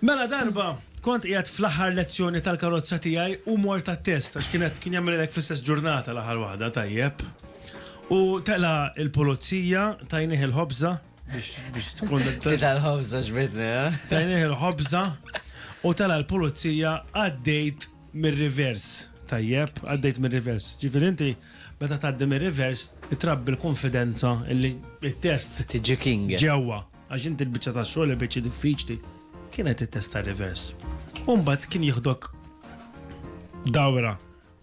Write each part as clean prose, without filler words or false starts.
Mela darba, kont qiegħed fl-aħħar lezzjoni tal-karozza tiegħi u mort tat-test għax kien jagħmilek fl-istess ġurnata l-aħħar waħda tajjeb. U tela il-pulizija tajnih il-ħobża biex tkun Tita l-ħobza ġbidni, tajnih il-ħobża u tela l-pulizija għaddejt mir-rivers. Tajjeb, għaddejt mir-rivers. Ġifieri inti meta tgħaddi mir-rivers itrabbi l-konfidenza illi it-test Tiġi king. ġewwa għax inti l-biċċa tax-xogħol il-biċċa diffiċli kienet it-test ta' rivers. U mbagħad kien jieħdok dawra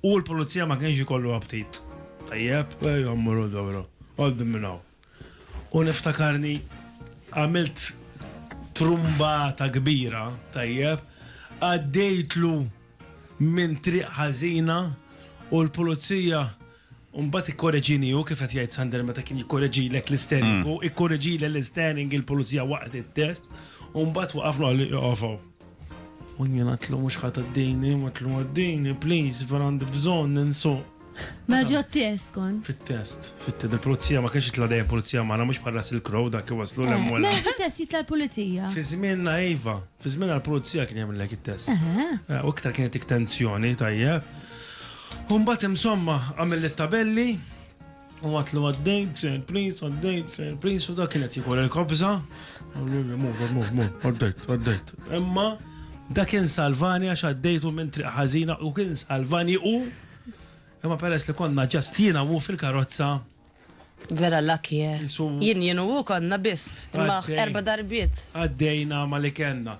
u l-pulizija ma kienx ikollu aptit. Tajjeb, jammuru dawra, għoddim minnaw. U niftakarni għamilt trumbata kbira, tajjeb, għaddejtlu minn triq ħażina u l-pulizija Umbat ikkorreġini u kifet jgħid Sander meta kien jikkorreġilek l-isteering u ikkorreġile l-isteering il-pulizija waqt it-test u mbagħad waqaflu għalli joqgħu. U jiena tlu mhux ħadd għaddejni, ma tlu għaddejni, please, vera għandi bżonn ninsuq. Ma ġo test kon. Fit-test, il-pulizija ma kienx jitla dejjem pulizija magħna mhux bħala Silk-Road dak waslu l Mela fit-test jitla l-pulizija. Fi żmienna Iva, fi żmien għall-pulizija kien jagħmilek it-test. U iktar kienet ik tensjoni tajjeb. Umbat insomma għamil il-tabelli u għatlu għaddejt, sir, please, u da kienet jikol il-kobza. Għaddejt. Imma da kien salvani għax għaddejtu minn triq ħażina u kien salvani u imma peress li konna ġastina u fil-karozza. Vera lucky, Isu- Jien u konna bist, imma Għaddej. 4 darbiet. Għaddejna ma li kenna.